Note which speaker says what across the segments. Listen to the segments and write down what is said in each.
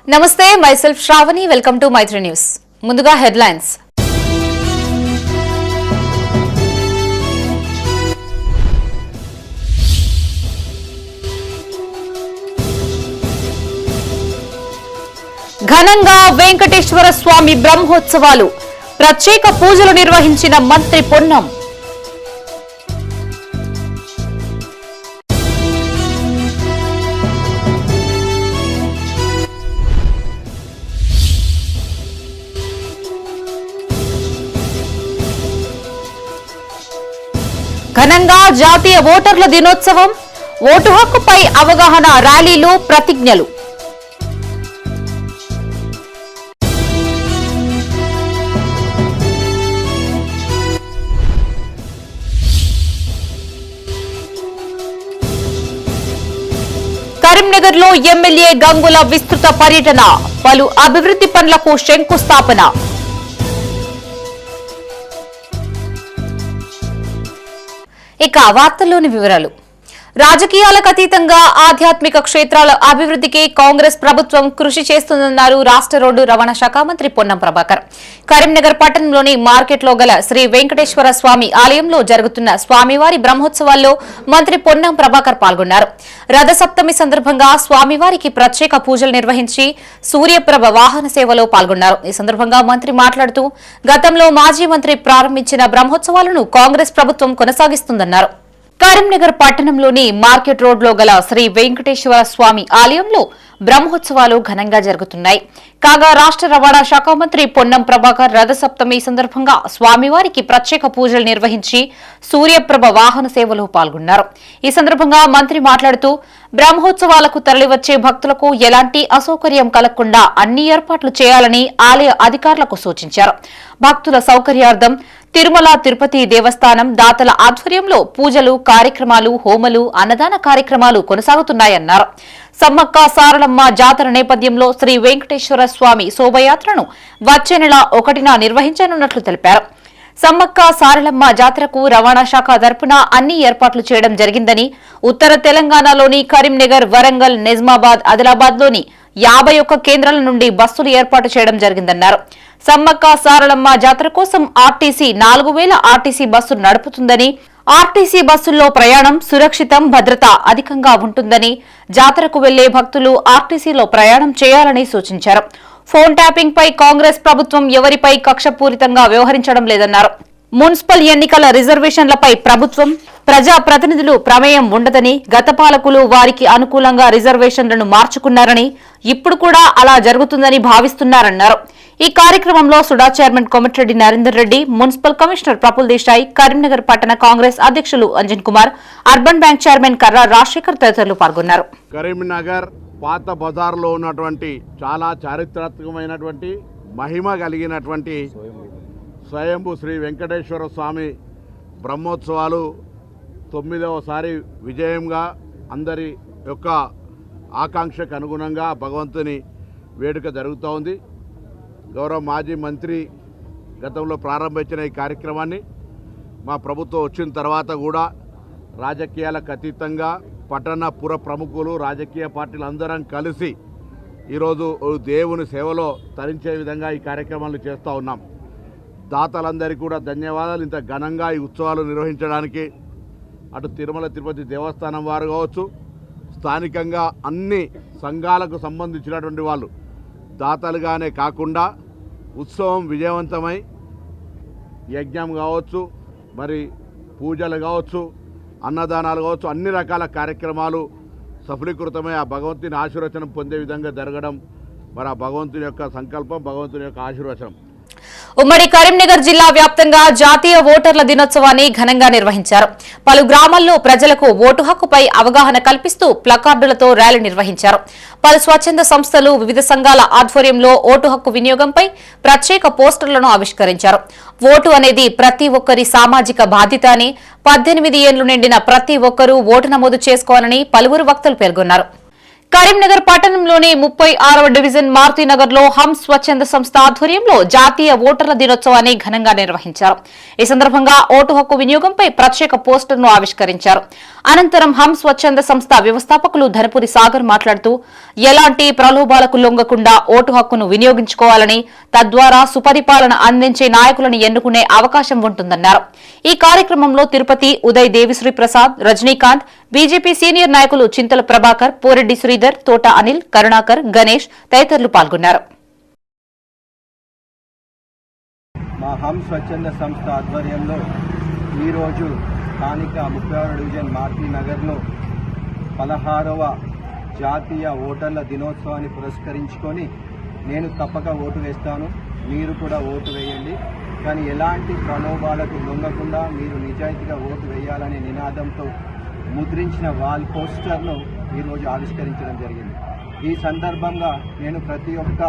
Speaker 1: నమస్తే myself Sravani welcome to Maitri news ముందుగా headlines ఘనంగా వెంకటేశ్వర స్వామి బ్రహ్మోత్సవాలు ప్రత్యేక పూజలు నిర్వహించిన మంత్రి పొన్నం ఘనంగా జాతీయ ఓటర్ల దినోత్సవం ఓటు హక్కుపై అవగాహన ర్యాలీలు ప్రతిజ్ఞలు కరీంనగర్లో ఎమ్మెల్యే గంగుల విస్తృత పర్యటన పలు అభివృద్ధి పనులకు శంకుస్థాపన ఇక వార్తల్లోని వివరాలు రాజకీయాలకు అతీతంగా ఆధ్యాత్మిక క్షేత్రాల అభివృద్ధికి కాంగ్రెస్ ప్రభుత్వం కృషి చేస్తుందన్నారు రాష్ట్ర రోడ్డు రవాణా శాఖ మంత్రి పొన్నం ప్రభాకర్. కరీంనగర్ పట్టణంలోని మార్కెట్లో గల శ్రీ వెంకటేశ్వర స్వామి ఆలయంలో జరుగుతున్న స్వామివారి బ్రహ్మోత్సవాల్లో మంత్రి పొన్నం ప్రభాకర్ పాల్గొన్నారు. రథసప్తమి సందర్భంగా స్వామివారికి ప్రత్యేక పూజలు నిర్వహించి సూర్యప్రభ వాహన సేవలో పాల్గొన్నారు. ఈ సందర్భంగా మంత్రి మాట్లాడుతూ గతంలో మాజీ మంత్రి ప్రారంభించిన బ్రహ్మోత్సవాలను కాంగ్రెస్ ప్రభుత్వం కొనసాగిస్తుందన్నారు. కరీంనగర్ పట్టణంలోని మార్కెట్ రోడ్లో గల శ్రీ వెంకటేశ్వర స్వామి ఆలయంలో బ్రహ్మోత్సవాలు ఘనంగా జరుగుతున్నాయి. కాగా రాష్ట్ర రవాణా శాఖ మంత్రి పొన్నం ప్రభాకర్ రథసప్తమి సందర్భంగా స్వామివారికి ప్రత్యేక పూజలు నిర్వహించి సూర్యప్రభ వాహన సేవలో పాల్గొన్నారు. ఈ సందర్భంగా మంత్రి మాట్లాడుతూ బ్రహ్మోత్సవాలకు తరలివచ్చే భక్తులకు ఎలాంటి అసౌకర్యం కలగకుండా అన్ని ఏర్పాట్లు చేయాలని ఆలయ అధికారులకు సూచించారు. భక్తుల సౌకర్యార్థం తిరుమల తిరుపతి దేవస్థానం దాతల ఆధ్వర్యంలో పూజలు, కార్యక్రమాలు, హోమలు, అన్నదాన కార్యక్రమాలు కొనసాగుతున్నాయన్నారు. సమ్మక్క సారలమ్మ జాతర నేపథ్యంలో శ్రీ వెంకటేశ్వర స్వామి శోభయాత్రను వచ్చే నెల 1న నిర్వహించనున్నట్లు తెలిపారు. సమ్మక్క సారలమ్మ జాతరకు రవాణా శాఖ తరపున అన్ని ఏర్పాట్లు చేయడం జరిగిందని, ఉత్తర తెలంగాణలోని కరీంనగర్, వరంగల్, నిజామాబాద్, ఆదిలాబాద్లోని 51 కేంద్రాల నుండి బస్సులు ఏర్పాటు చేయడం జరిగిందన్నారు. సమ్మక్క సారలమ్మ జాతర కోసం ఆర్టీసీ 4000 ఆర్టీసీ బస్సులు నడుపుతుందని, ఆర్టీసీ బస్సుల్లో ప్రయాణం సురక్షితం, భద్రత అధికంగా ఉంటుందని, జాతరకు వెళ్లే భక్తులు ఆర్టీసీలో ప్రయాణం చేయాలని సూచించారు. ఫోన్ ట్యాపింగ్ పై కాంగ్రెస్ ప్రభుత్వం ఎవరిపై కక్షపూరితంగా వ్యవహరించడం లేదన్నారు. మున్సిపల్ ఎన్నికల రిజర్వేషన్లపై ప్రభుత్వం, ప్రజా ప్రతినిధులు ప్రమేయం ఉండదని, గత పాలకులు వారికి అనుకూలంగా రిజర్వేషన్లను మార్చుకున్నారని, ఇప్పుడు కూడా అలా జరుగుతుందని భావిస్తున్నారన్నారు. ఈ కార్యక్రమంలో SUDA chairman Komatireddy Narender Reddy, municipal commissioner Praful Desai, Karimnagar పట్టణ కాంగ్రెస్ అధ్యక్షులు Anjan Kumar, urban bank chairman Karra Rajasekhar తదితరులు పాల్గొన్నారు.
Speaker 2: కరీంనగర్ పాత బజార్లో ఉన్నటువంటి చాలా చారిత్రాత్మకమైనటువంటి మహిమ కలిగినటువంటి స్వయంభూ శ్రీ వెంకటేశ్వర స్వామి బ్రహ్మోత్సవాలు 9వసారి విజయంగా అందరి యొక్క ఆకాంక్షకు అనుగుణంగా భగవంతుని వేడుక జరుగుతూ ఉంది. గౌరవ మాజీ మంత్రి గతంలో ప్రారంభించిన ఈ కార్యక్రమాన్ని మా ప్రభుత్వం వచ్చిన తర్వాత కూడా రాజకీయాలకు అతీతంగా పట్టణ పుర ప్రముఖులు, రాజకీయ పార్టీలు అందరం కలిసి ఈరోజు దేవుని సేవలో తరించే విధంగా ఈ కార్యక్రమాలు చేస్తూ ఉన్నాం. దాతలందరికీ కూడా ధన్యవాదాలు. ఇంత ఘనంగా ఈ ఉత్సవాలు నిర్వహించడానికి అటు తిరుమల తిరుపతి దేవస్థానం వారు కావచ్చు, స్థానికంగా అన్ని సంఘాలకు సంబంధించినటువంటి వాళ్ళు దాతలుగానే కాకుండా ఉత్సవం విజయవంతమై యజ్ఞం కావచ్చు, మరి పూజలు కావచ్చు, అన్నదానాలు కావచ్చు, అన్ని రకాల కార్యక్రమాలు సఫలీకృతమై ఆ భగవంతుని ఆశీర్వచనం పొందే విధంగా జరగడం మరి ఆ భగవంతుని యొక్క సంకల్పం, భగవంతుని యొక్క ఆశీర్వచనం.
Speaker 1: ఉమ్మడి కరీంనగర్ జిల్లా వ్యాప్తంగా జాతీయ ఓటర్ల దినోత్సవాన్ని ఘనంగా నిర్వహించారు. పలు గ్రామాల్లో ప్రజలకు ఓటు హక్కుపై అవగాహన కల్పిస్తూ ప్లకార్డులతో ర్యాలీ నిర్వహించారు. పలు స్వచ్ఛంద సంస్థలు, వివిధ సంఘాల ఆధ్వర్యంలో ఓటు హక్కు వినియోగంపై ప్రత్యేక పోస్టర్లను ఆవిష్కరించారు. ఓటు అనేది ప్రతి ఒక్కరి సామాజిక బాధ్యత అని, 18 ఏళ్లు నిండిన ప్రతి ఒక్కరూ ఓటు నమోదు చేసుకోవాలని పలువురు వక్తలు పేర్కొన్నారు. కరీంనగర్ పట్టణంలోని 36వ డివిజన్ మారుతినగర్ లో హంస్ స్వచ్ఛంద సంస్థ ఆధ్వర్యంలో జాతీయ ఓటర్ల దినోత్సవాన్ని ఘనంగా నిర్వహించారు. ఈ సందర్భంగా ఓటు హక్కు వినియోగంపై ప్రత్యేక పోస్టర్ను ఆవిష్కరించారు. అనంతరం హంస్ స్వచ్ఛంద సంస్థ వ్యవస్థాపకులు ధనపురి సాగర్ మాట్లాడుతూ ఎలాంటి ప్రలోభాలకు లొంగకుండా ఓటు హక్కును వినియోగించుకోవాలని, తద్వారా సుపరిపాలన అందించే నాయకులను ఎన్నుకునే అవకాశం ఉంటుందన్నారు. ఈ కార్యక్రమంలో తిరుపతి, ఉదయ్ దేవిశ్రీ ప్రసాద్, రజనీకాంత్, బీజేపీ సీనియర్ నాయకులు చింతల ప్రభాకర్, పోరెడ్డి శ్రీధర్, తోట అనిల్, కరుణాకర్, గణేష్ తదితరులు పాల్గొన్నారు.
Speaker 3: మా హంస్ స్వచ్ఛంద సంస్థ ఆధ్వర్యంలో ఈరోజు స్థానిక 36వ డివిజన్ మారుతినగర్లో 16వ జాతీయ ఓటర్ల దినోత్సవాన్ని పురస్కరించుకొని నేను తప్పక ఓటు వేస్తాను, మీరు కూడా ఓటు వేయండి, కానీ ఎలాంటి ప్రలోభాలకు లొంగకుండా మీరు నిజాయితీగా ఓటు వేయాలనే నినాదంతో ముద్రించిన వాల్ పోస్టర్ను ఈరోజు ఆవిష్కరించడం జరిగింది. ఈ సందర్భంగా నేను ప్రతి ఒక్క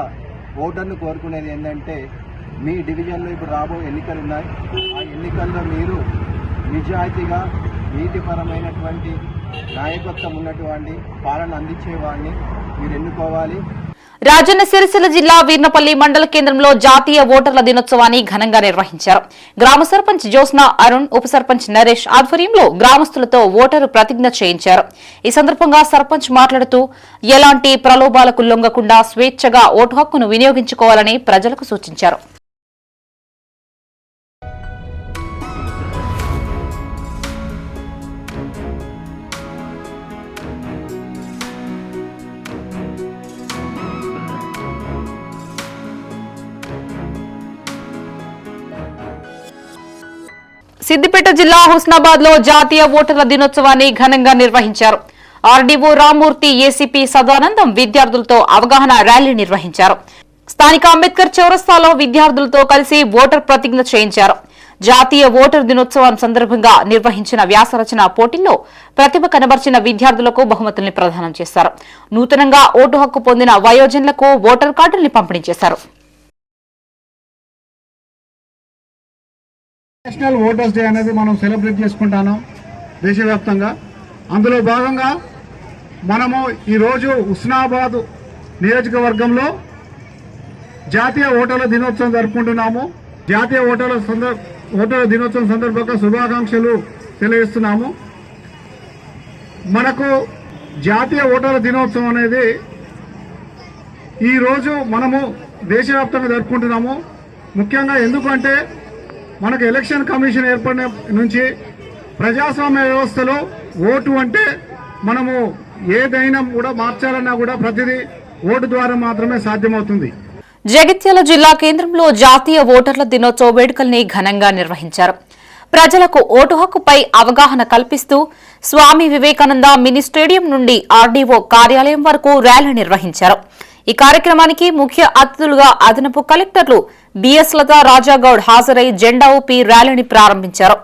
Speaker 3: ఓటర్ను కోరుకునేది ఏంటంటే, మీ డివిజన్లో ఇప్పుడు రాబోయే ఎన్నికలు ఉన్నాయి. ఆ ఎన్నికల్లో మీరు నిజాయితీగా నీతిపరమైనటువంటి నాయకత్వం ఉన్నటువంటి పాలన అందించేవాడిని మీరు ఎన్నుకోవాలి.
Speaker 1: రాజన్న సిరిసిల్ల జిల్లా వీర్నపల్లి మండల కేంద్రంలో జాతీయ ఓటర్ల దినోత్సవాన్ని ఘనంగా నిర్వహించారు. గ్రామ సర్పంచ్ జ్యోత్స్న అరుణ్, ఉప సర్పంచ్ నరేష్ ఆధ్వర్యంలో గ్రామస్తులతో ఓటరు ప్రతిజ్ఞ చేయించారు. ఈ సందర్భంగా సర్పంచ్ మాట్లాడుతూ ఎలాంటి ప్రలోభాలకు లొంగకుండా స్వేచ్ఛగా ఓటు హక్కును వినియోగించుకోవాలని ప్రజలకు సూచించారు. సిద్దిపేట జిల్లా హుస్నాబాద్ లో జాతీయ ఓటర్ల దినోత్సవాన్ని ఘనంగా నిర్వహించారు. ఆర్డీఓ రామ్మూర్తి, ఏసీపీ సదానందం విద్యార్థులతో అవగాహన ర్యాలీ నిర్వహించారు. స్థానిక అంబేద్కర్ చౌరస్తాలో విద్యార్థులతో కలిసి ఓటర్ ప్రతిజ్ఞ చేయించారు. జాతీయ ఓటర్ దినోత్సవం సందర్భంగా నిర్వహించిన వ్యాసరచన పోటీల్లో ప్రతిభ కనబర్చిన విద్యార్థులకు బహుమతుల్ని ప్రదానం చేశారు. నూతనంగా ఓటు హక్కు పొందిన వయోజనులకు ఓటర్ కార్డుల్ని పంపిణీ చేశారు.
Speaker 4: నేషనల్ ఓటర్స్ డే అనేది మనం సెలబ్రేట్ చేసుకుంటున్నాం దేశవ్యాప్తంగా. అందులో భాగంగా మనము ఈరోజు హుస్నాబాద్ నియోజకవర్గంలో జాతీయ ఓటర్ల దినోత్సవం జరుపుకుంటున్నాము. జాతీయ ఓటర్ల దినోత్సవం సందర్భంగా శుభాకాంక్షలు తెలియజేస్తున్నాము. మనకు జాతీయ ఓటర్ల దినోత్సవం అనేది ఈరోజు మనము దేశవ్యాప్తంగా జరుపుకుంటున్నాము. ముఖ్యంగా ఎందుకంటే మనకు ఎలక్షన్ కమిషన్ ఏర్పడిన నుంచి ప్రజాస్వామ్య వ్యవస్థలో ఓటు అంటే మనము ఏదైనా కూడా మార్చాలన్నా కూడా ప్రతిదీ ఓటు ద్వారా మాత్రమే సాధ్యమవుతుంది.
Speaker 1: జగిత్యాల జిల్లా కేంద్రంలో జాతీయ ఓటర్ల దినోత్సవ వేడుకల్ని ఘనంగా నిర్వహించారు. ప్రజలకు ఓటు హక్కుపై అవగాహన కల్పిస్తూ స్వామి వివేకానంద మినీ స్టేడియం నుండి ఆర్డీఓ కార్యాలయం వరకు ర్యాలీ నిర్వహించారు. ఈ కార్యక్రమానికి ముఖ్య అతిథులుగా అదనపు కలెక్టర్లు బిఎస్ లతా, రాజాగౌడ్ హాజరై జెండా ఊపి ర్యాలీని ప్రారంభించారు.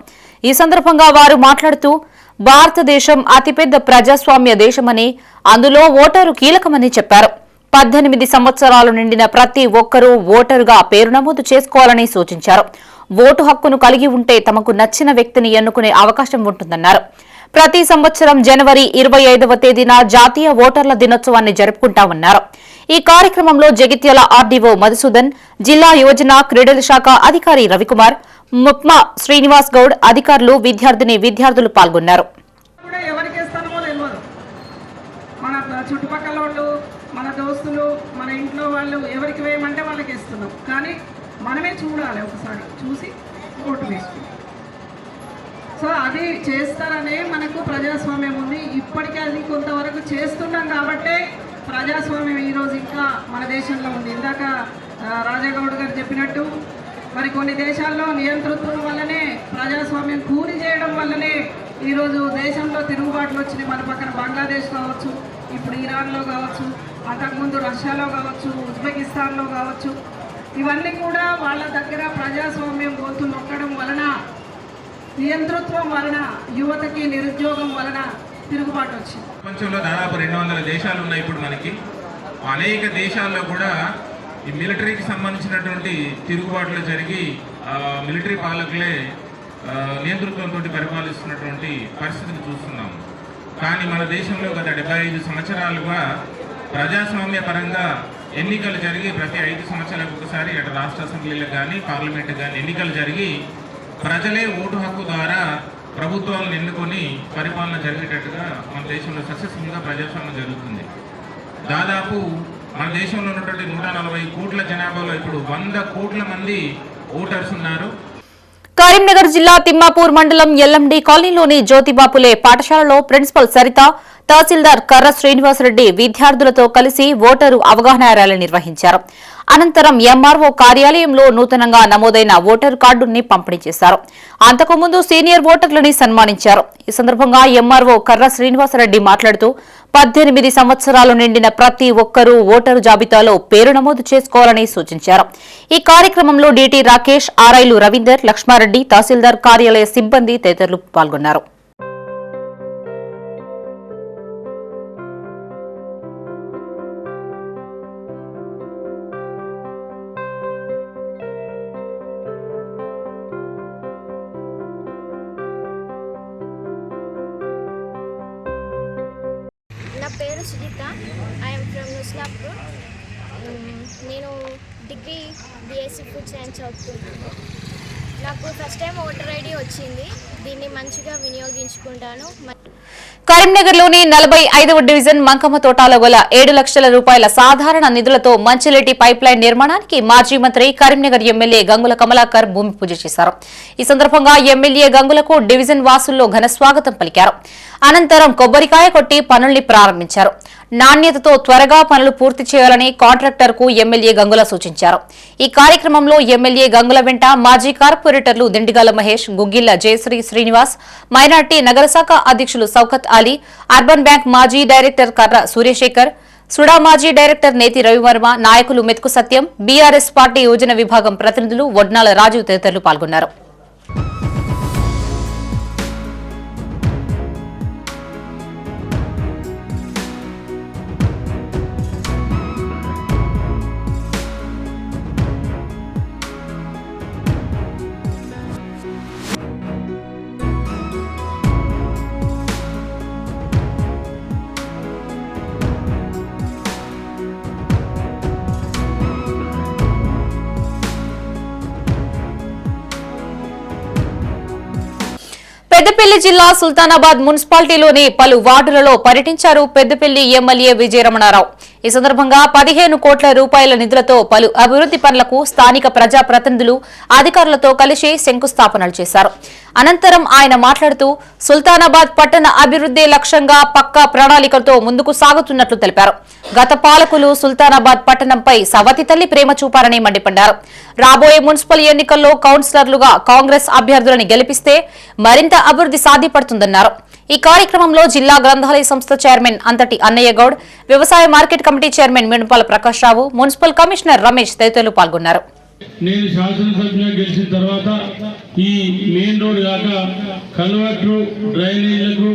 Speaker 1: ఈ సందర్భంగా వారు మాట్లాడుతూ భారతదేశం అతిపెద్ద ప్రజాస్వామ్య దేశమని, అందులో ఓటరు కీలకమని చెప్పారు. 18 సంవత్సరాలు నిండిన ప్రతి ఒక్కరూ ఓటరుగా పేరు నమోదు చేసుకోవాలని సూచించారు. ఓటు హక్కును కలిగి ఉంటే తమకు నచ్చిన వ్యక్తిని ఎన్నుకునే అవకాశం ఉంటుందన్నారు. ప్రతి సంవత్సరం జనవరి 25వ తేదీన జాతీయ ఓటర్ల దినోత్సవాన్ని జరుపుకుంటామన్నారు. ఈ కార్యక్రమంలో జగిత్యాల ఆర్డీఓ మధుసూదన్, జిల్లా యువజన క్రీడల శాఖ అధికారి రవికుమార్, ముప్మా శ్రీనివాస్ గౌడ్, అధికారులు, విద్యార్థులు పాల్గొన్నారు.
Speaker 5: చుట్టుపక్కల వాళ్ళు, మన దోస్తులు, మన ఇంట్లో వాళ్ళు ఎవరికి వేయమంటే వాళ్ళకి ఇస్తున్నాం, కానీ మనమే చూడాలి, ఒకసారి చూసి ఓటు వేసుకుంటాం. సో అది చేస్తారనే మనకు ప్రజాస్వామ్యం ఉంది. ఇప్పటికే అది కొంతవరకు చేస్తున్నాం కాబట్టే ప్రజాస్వామ్యం ఈరోజు ఇంకా మన దేశంలో ఉంది. ఇందాక రాజాగౌడ్ గారు చెప్పినట్టు మరి కొన్ని దేశాల్లో నియంతృత్వం వల్లనే, ప్రజాస్వామ్యం కూలి చేయడం వల్లనే ఈరోజు దేశంలో తిరుగుబాట్లు వచ్చినాయి. మన పక్కన బంగ్లాదేశ్ కావచ్చు, ఇప్పుడు ఇరాన్లో కావచ్చు, అంతకుముందు రష్యాలో కావచ్చు, ఉజ్బెకిస్తాన్లో కావచ్చు, ఇవన్నీ కూడా వాళ్ళ దగ్గర ప్రజాస్వామ్యం గొంతు నొక్కడం వలన, నియంతృత్వం వలన, యువతకి నిరుద్యోగం వలన తిరుగుబాటు వచ్చింది.
Speaker 6: ప్రపంచంలో దాదాపు 200 దేశాలు ఉన్నాయి ఇప్పుడు మనకి. అనేక దేశాల్లో కూడా ఈ మిలిటరీకి సంబంధించినటువంటి తిరుగుబాట్లు జరిగి మిలిటరీ పాలకులే నియంతృత్వంతో పరిపాలిస్తున్నటువంటి పరిస్థితిని చూస్తున్నాము. కానీ మన దేశంలో గత 75 సంవత్సరాలుగా ప్రజాస్వామ్య పరంగా ఎన్నికలు జరిగి ప్రతి 5 సంవత్సరాలకు ఒకసారి అటు రాష్ట్ర అసెంబ్లీలకు కానీ పార్లమెంటు కానీ ఎన్నికలు జరిగి ప్రజలే ఓటు హక్కు ద్వారా ప్రభుత్వాలను ఎన్నుకొని పరిపాలన జరిగేటట్టుగా మన దేశంలో సక్సెస్ఫుల్గా ప్రజాస్వామ్యం జరుగుతుంది. దాదాపు మన దేశంలో ఉన్నటువంటి 140 కోట్ల జనాభాలో ఇప్పుడు 100 కోట్ల మంది ఓటర్స్ ఉన్నారు.
Speaker 1: కరీంనగర్ జిల్లా తిమ్మాపూర్ మండలం ఎల్ఎండి కాలనీలోని జ్యోతిబాపులే పాఠశాలలో ప్రిన్సిపల్ సరిత, తహసీల్దార్ కర్ర శ్రీనివాసరెడ్డి విద్యార్థులతో కలిసి ఓటరు అవగాహన ర్యాలీ నిర్వహించారు. అనంతరం ఎంఆర్ఓ కార్యాలయంలో నూతనంగా నమోదైన ఓటరు కార్డుని పంపిణీ చేశారు. అంతకుముందు సీనియర్ ఓటర్లని సన్మానించారు. ఈ సందర్భంగా ఎంఆర్ఓ కర్ర శ్రీనివాసరెడ్డి మాట్లాడుతూ 18 సంవత్సరాలు నిండిన ప్రతి ఒక్కరూ ఓటరు జాబితాలో పేరు నమోదు చేసుకోవాలని సూచించారు. ఈ కార్యక్రమంలో డీటీ రాకేష్, ఆర్ఐలు రవీందర్, లక్ష్మారెడ్డి, తహసీల్దార్ కార్యాలయ సిబ్బంది తదితరులు పాల్గొన్నారు.
Speaker 7: నా పేరు సుజిత. I'm from Nustulapur. నేను డిగ్రీ బీఎస్సీ ఫుడ్ సైన్స్ చదువుతున్నాను. నాకు ఫస్ట్ టైం ఓటర్ ఐడి వచ్చింది. దీన్ని మంచిగా వినియోగించుకుంటాను.
Speaker 1: కరీంనగర్లోని 45వ డివిజన్ మంకమ్మ తోటాలో గల 7 లక్షల రూపాయల సాధారణ నిధులతో మంచినీటి పైప్ లైన్ నిర్మాణానికి మాజీ మంత్రి కరీంనగర్ ఎమ్మెల్యే గంగుల కమలాకర్ భూమి పూజ చేశారు. ఈ సందర్భంగా ఎమ్మెల్యే గంగులకు డివిజన్ వాసుల్లో ఘన స్వాగతం పలికారు. అనంతరం కొబ్బరికాయ కొట్టి పనుల్ని ప్రారంభించారు. నాణ్యతతో త్వరగా పనులు పూర్తి చేయాలని కాంట్రాక్టర్కు ఎమ్మెల్యే గంగుల సూచించారు. ఈ కార్యక్రమంలో ఎమ్మెల్యే గంగుల వెంట మాజీ కార్పొరేటర్లు దిండిగాల మహేష్, గుగ్గిళ్ల జయశ్రీ శ్రీనివాస్, మైనార్టీ నగరశాఖ అధ్యక్షులు సౌకత్ అలీ, అర్బన్ బ్యాంక్ మాజీ డైరెక్టర్ కర్ర సూర్యశేఖర్, సుడా మాజీ డైరెక్టర్ నేతి రవివర్మ, నాయకులు మెతుకు సత్యం, బీఆర్ఎస్ పార్టీ యోజన విభాగం ప్రతినిధులు వడ్నాల రాజు తదితరులు పాల్గొన్నారు. పెద్దపల్లి జిల్లా సుల్తానాబాద్ మున్సిపాలిటీలోని పలు వార్డులలో పర్యటించారు పెద్దపల్లి ఎమ్మెల్యే విజయరమణారావు. ఈ సందర్భంగా 15 కోట్ల రూపాయల నిధులతో పలు అభివృద్ది పనులకు స్థానిక ప్రజాప్రతినిధులు, అధికారులతో కలిసి శంకుస్థాపనలు చేశారు. అనంతరం ఆయన మాట్లాడుతూ సుల్తానాబాద్ పట్టణ అభివృద్దే లక్ష్యంగా పక్కా ప్రణాళికలతో ముందుకు సాగుతున్నట్లు తెలిపారు. గత పాలకులు సుల్తానాబాద్ పట్టణంపై సవతి తల్లి ప్రేమ చూపారని మండిపడ్డారు. రాబోయే మున్సిపల్ ఎన్నికల్లో కౌన్సిలర్లుగా కాంగ్రెస్ అభ్యర్థులను గెలిపిస్తే మరింత అభివృద్ది సాధ్యపడుతుందన్నారు. ఈ కార్యక్రమంలో జిల్లా గ్రంథాలయ సంస్థ చైర్మన్ అంతటి అన్నయ్య గౌడ్, వ్యవసాయ మార్కెట్ కమిటీ చైర్మన్ మిణుపాల ప్రకాష్ రావు, మున్సిపల్ కమిషనర్ రమేష్ తదితరులు పాల్గొన్నారు.
Speaker 8: నేను శాసనసభ్యుగా గెలిచిన తర్వాత ఈ మెయిన్ రోడ్ కాక కల్వర్ట్లు, డ్రైనేజీలకు,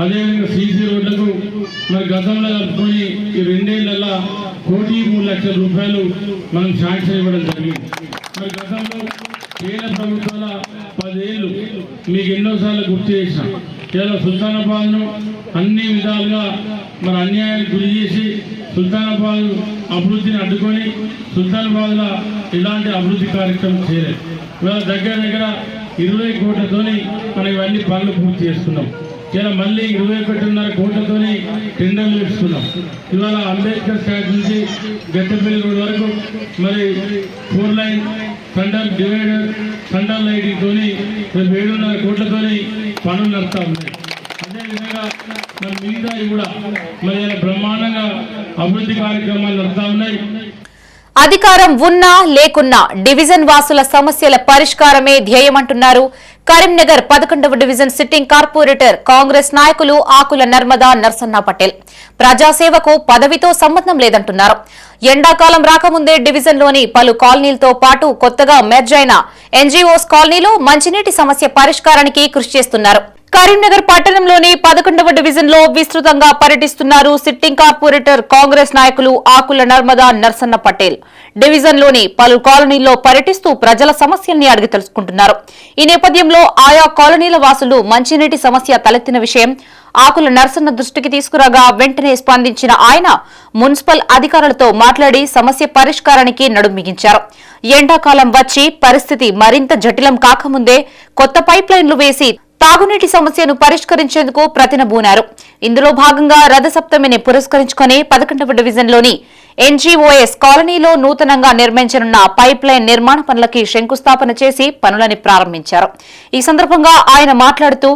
Speaker 8: అదేవిధంగా సీసీ రోడ్లకు మరి గతంలో కలుపుకొని ఈ 2 ఏళ్లలో 1,03,00,000 రూపాయలు మనం శాంక్షన్ ఇవ్వడం జరిగింది. మరి గతంలో కేంద్ర ప్రభుత్వాల 10 ఏళ్ళు మీకు ఎన్నోసార్లు గుర్తు చేసిన ఇలా సుల్తానాబాద్ను అన్ని విధాలుగా మరి అన్యాయానికి గురి చేసి సుల్తానాబాద్ అభివృద్ధిని అడ్డుకొని సుల్తానాబాద్లో ఇలాంటి అభివృద్ధి కార్యక్రమం చేయలేదు. ఇవాళ దగ్గర 20 కోట్లతోని మనం ఇవన్నీ పనులు పూర్తి చేసుకున్నాం. ఇలా మళ్ళీ 21.5 కోట్లతోని టెండర్లు ఇస్తున్నాం. ఇవాళ అంబేద్కర్ స్టాట్ నుంచి గట్టపల్లి రోడ్ వరకు మరి 4 లైన్ సెంటర్ డివైడర్, సెంటర్ లైటింగ్తోని 7.5 కోట్లతోని పనులు నడుస్తూ ఉన్నాయి. అదేవిధంగా మరి మిగతాయి కూడా మరి ఇలా బ్రహ్మాండంగా అభివృద్ధి కార్యక్రమాలు నడుస్తూ ఉన్నాయి.
Speaker 1: అధికారం ఉన్నా లేకున్నా డివిజన్ వాసుల సమస్యల పరిష్కారమే ధ్యేయమంటున్నారు కరీంనగర్ 11వ డివిజన్ సిట్టింగ్ కార్పొరేటర్ కాంగ్రెస్ నాయకులు ఆకుల నర్మదా నర్సన్న పటేల్. ప్రజాసేవకు పదవితో సంబంధం లేదంటున్నారు. ఎండాకాలం రాకముందే డివిజన్లోని పలు కాలనీలతో పాటు కొత్తగా మెర్జ్ అయిన ఎన్జీఓస్ కాలనీలో మంచినీటి సమస్య పరిష్కారానికి కృషి చేస్తున్నారు. కరీంనగర్ పట్టణంలోని 11వ డివిజన్ లో విస్తృతంగా పర్యటిస్తున్నారు సిట్టింగ్ కార్పొరేటర్ కాంగ్రెస్ నాయకులు ఆకుల నర్మదా నర్సన్న పటేల్. డివిజన్ లోని పలు కాలనీల్లో పర్యటిస్తూ ప్రజల సమస్యల్ని అడిగి తెలుసుకుంటున్నారు. ఈ నేపథ్యంలో ఆయా కాలనీల వాసులు మంచినీటి సమస్య తలెత్తిన విషయం ఆకుల నర్సన్న దృష్టికి తీసుకురాగా వెంటనే స్పందించిన ఆయన మున్సిపల్ అధికారులతో మాట్లాడి సమస్య పరిష్కారానికి నడుం బిగించారు. ఎండాకాలం వచ్చి పరిస్థితి మరింత జటిలం కాకముందే కొత్త పైప్ లైన్లు వేసి తాగునీటి సమస్యను పరిష్కరించేందుకు ప్రతినబూనారు. ఇందులో భాగంగా రథసప్తమిని పురస్కరించుకుని 11వ డివిజన్లోని ఎన్జీఓఎస్ కాలనీలో నూతనంగా నిర్మించనున్న పైప్ లైన్ నిర్మాణ పనులకి శంకుస్థాపన చేసి పనులని ప్రారంభించారు. ఈ సందర్భంగా ఆయన మాట్లాడుతూ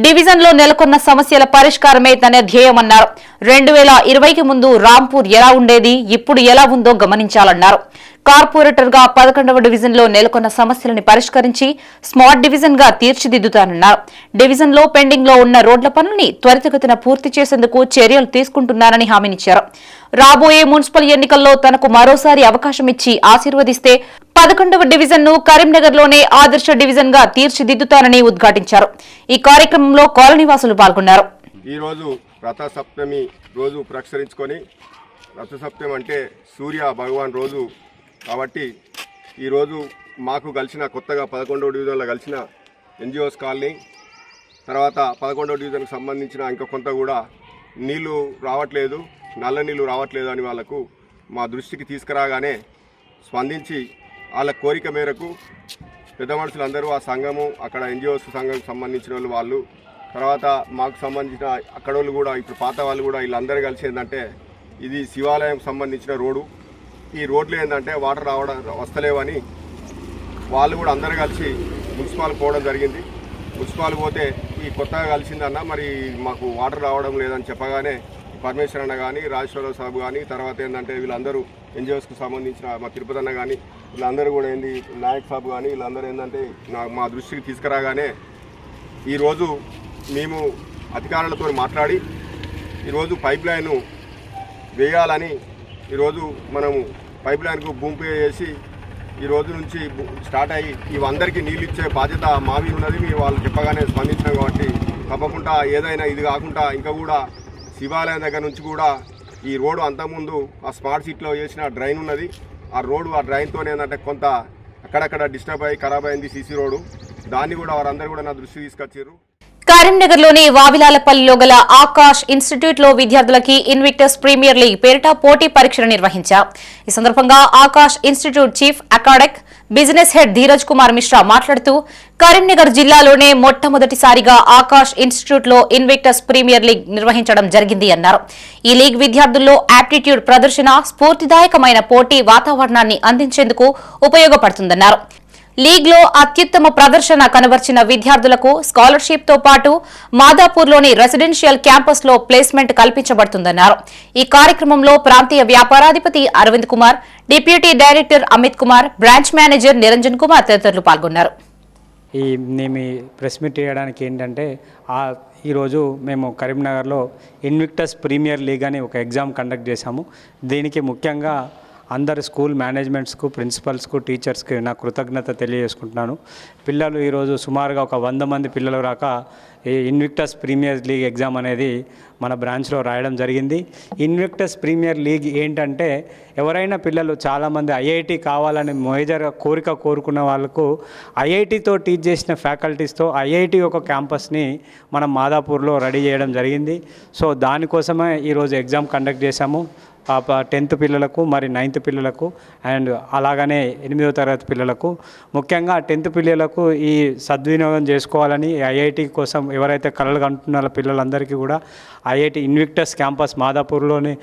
Speaker 1: డివిజన్లో నెలకొన్న సమస్యల పరిష్కారమే తన ధ్యేయమన్నారు. 2020కి ముందు రాంపూర్ ఎలా ఉండేది, ఇప్పుడు ఎలా ఉందో గమనించాలన్నారు. కార్పొరేటర్ గా 11వ డివిజన్ లో నెలకొన్న సమస్యలను పరిష్కరించి స్మార్ట్ డివిజన్ గా తీర్చిదిద్దుతానన్నారు. డివిజన్ లో పెండింగ్ లో ఉన్న రోడ్ల పనుల్ని త్వరితగతిన పూర్తి చేసేందుకు చర్యలు తీసుకుంటున్నారని హామీనిచ్చారు. రాబోయే మున్సిపల్ ఎన్నికల్లో తనకు మరోసారి అవకాశం ఇచ్చి ఆశీర్వదిస్తే 11వ డివిజన్ ను కరీంనగర్ లోనే ఆదర్శ డివిజన్ గా తీర్చిదిద్దుతానని ఉద్ఘాటించారు. ఈ కార్యక్రమంలో కాలనీవాసులు పాల్గొన్నారు.
Speaker 9: ఈ రోజు రథసప్తమి రోజు పురస్కరించుకొని, రథసప్తమి అంటే సూర్య భగవాన్ రోజు కాబట్టి ఈరోజు మాకు కలిసిన కొత్తగా 11వ డివిజన్లో కలిసిన ఎన్జిఓస్ కాలనీ, తర్వాత 11వ డివిజన్కి సంబంధించిన ఇంకా కొంత కూడా నీళ్లు రావట్లేదు, నల్ల నీళ్లు రావట్లేదు అని వాళ్ళకు మా దృష్టికి తీసుకురాగానే స్పందించి వాళ్ళ కోరిక మేరకు పెద్ద మనుషులందరూ ఆ సంఘము, అక్కడ ఎన్జిఓస్ సంఘం సంబంధించిన వాళ్ళు, తర్వాత మాకు సంబంధించిన అక్కడ వాళ్ళు కూడా, ఇప్పుడు పాత వాళ్ళు కూడా వీళ్ళందరూ కలిసి ఏంటంటే ఇది శివాలయం సంబంధించిన రోడ్డు, ఈ రోడ్లు ఏంటంటే వాటర్ వస్తలేవని వాళ్ళు కూడా అందరూ కలిసి మున్సిపాల్ పోవడం జరిగింది. మున్సిపాల్ పోతే ఈ కొత్తగా కలిసిందన్న మరి మాకు వాటర్ రావడం లేదని చెప్పగానే పరమేశ్వర్ అన్న కానీ, రాజేశ్వరరావు సాబు కానీ, తర్వాత ఏంటంటే వీళ్ళందరూ ఎన్జిఓస్కు సంబంధించిన మా తిరుపతి అన్న కానీ వీళ్ళందరూ కూడా ఏంది నాయక్ సాబు కానీ వీళ్ళందరూ ఏంటంటే మా దృష్టికి తీసుకురాగానే ఈరోజు మేము అధికారులతో మాట్లాడి ఈరోజు పైప్ లైన్ వేయాలని ఈరోజు మనము పైప్ లైన్కు భూమి పే చేసి ఈ రోజు నుంచి స్టార్ట్ అయ్యి ఇవందరికీ నీళ్ళు ఇచ్చే బాధ్యత మావి ఉన్నది. మీరు వాళ్ళు చెప్పగానే స్పందించాం కాబట్టి తప్పకుండా ఏదైనా ఇది కాకుండా ఇంకా కూడా శివాలయం దగ్గర నుంచి కూడా ఈ రోడ్డు అంతకుముందు ఆ స్మార్ట్ సిటీలో చేసిన డ్రైన్ ఉన్నది. ఆ డ్రైన్తో ఏంటంటే కొంత అక్కడక్కడ డిస్టర్బ్ అయ్యి ఖరాబ్ అయింది సీసీ రోడ్డు. దాన్ని కూడా వారందరూ కూడా నా దృష్టికి తీసుకొచ్చారు.
Speaker 1: కరీంనగర్లోని వావిలాలపల్లిలో గల ఆకాష్ ఇన్స్టిట్యూట్ లో విద్యార్థులకి ఇన్విక్టస్ ప్రీమియర్ లీగ్ పేరిట పోటీ పరీక్షలు నిర్వహించారు. ఈ సందర్భంగా Akash institute chief academic business head Dheeraj Kumar Mishra మాట్లాడుతూ కరీంనగర్ జిల్లాలోనే మొట్టమొదటిసారిగా ఆకాష్ ఇన్స్టిట్యూట్ లో ఇన్విక్టస్ ప్రీమియర్ లీగ్ నిర్వహించడం జరిగింది అన్నారు. ఈ లీగ్ విద్యార్థుల్లో యాప్టిట్యూడ్ ప్రదర్శన, స్ఫూర్తిదాయకమైన పోటీ వాతావరణాన్ని అందించేందుకు ఉపయోగపడుతుందన్నారు. లీగ్ లో అత్యుత్తమ ప్రదర్శన కనబర్చిన విద్యార్థులకు స్కాలర్షిప్ తో పాటు మాదాపూర్లోని రెసిడెన్షియల్ క్యాంపస్ లో ప్లేస్మెంట్ కల్పించబడుతుందన్నారు. ఈ కార్యక్రమంలో ప్రాంతీయ వ్యాపారాధిపతి Aravind Kumar, deputy director Amit Kumar, branch manager Niranjan Kumar తదితరులు పాల్గొన్నారు.
Speaker 10: మేము ప్రెస్ మీట్ చేయడానికి ఏంటంటే ఈరోజు మేము కరీంనగర్లో ఇన్విక్టస్ ప్రీమియర్ లీగ్ అని ఒక ఎగ్జామ్ కండక్ట్ చేశాము. దీనికి ముఖ్యంగా అందరు స్కూల్ మేనేజ్మెంట్స్కు, ప్రిన్సిపల్స్కు, టీచర్స్కి నా కృతజ్ఞత తెలియజేసుకుంటున్నాను. పిల్లలు ఈరోజు సుమారుగా ఒక 100 మంది పిల్లలు రాక ఈ ఇన్విక్టస్ ప్రీమియర్ లీగ్ ఎగ్జామ్ అనేది మన బ్రాంచ్లో రాయడం జరిగింది. ఇన్విక్టస్ ప్రీమియర్ లీగ్ ఏంటంటే ఎవరైనా పిల్లలు చాలామంది ఐఐటి కావాలని మేజర్ కోరుకున్న వాళ్ళకు ఐఐటితో టీచ్ చేసిన ఫ్యాకల్టీస్తో ఐఐటి ఒక క్యాంపస్ని మనం మాదాపూర్లో రెడీ చేయడం జరిగింది. సో దానికోసమే ఈరోజు ఎగ్జామ్ కండక్ట్ చేశాము. 10th పిల్లలకు, మరి 9th పిల్లలకు, అండ్ అలాగనే 8వ తరగతి పిల్లలకు. ముఖ్యంగా 10th పిల్లలకు ఈ సద్వినియోగం చేసుకోవాలని ఐఐటి కోసం ఎవరైతే కలలు కంటున్నారో పిల్లలందరికీ కూడా ఐఐటి ఇన్విక్టస్ క్యాంపస్ మాదాపూర్లోని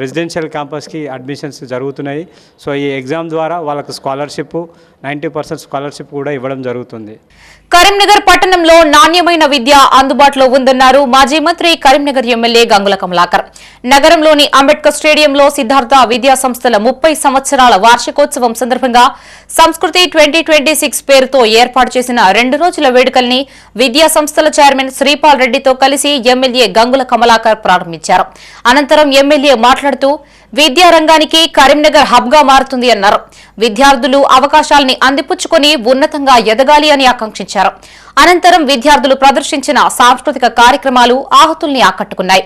Speaker 10: రెసిడెన్షియల్ క్యాంపస్కి అడ్మిషన్స్ జరుగుతున్నాయి. సో ఈ ఎగ్జామ్ ద్వారా వాళ్ళకు స్కాలర్షిప్ 90% స్కాలర్షిప్ కూడా ఇవ్వడం జరుగుతుంది.
Speaker 1: కరీంనగర్ పట్టణంలో నాణ్యమైన విద్య అందుబాటులో ఉందన్నారు మాజీ మంత్రి, కరీంనగర్ ఎమ్మెల్యే గంగుల కమలాకర్. నగరంలోని అంబేద్కర్ స్టేడియంలో సిద్ధార్థ విద్యా సంస్థల 30 సంవత్సరాల వార్షికోత్సవం సందర్భంగా సంస్కృతి 2026 పేరుతో ఏర్పాటు చేసిన 2 రోజుల వేడుకల్ని విద్యా సంస్థల చైర్మన్ శ్రీపాల్ రెడ్డితో కలిసి ఎమ్మెల్యే గంగుల కమలాకర్ ప్రారంభించారు. అనంతరం ఎమ్మెల్యే మాట్లాడుతూ విద్యారంగానికి కరీంనగర్ హబ్ గా మారుతుంది అన్నారు. విద్యార్థులు అవకాశాలని అందిపుచ్చుకొని ఉన్నతంగా ఎదగాలి అని ఆకాంక్షించారు. అనంతరం విద్యార్థులు ప్రదర్శించిన సాంస్కృతిక కార్యక్రమాలు ఆహుతుల్ని ఆకట్టుకున్నాయి.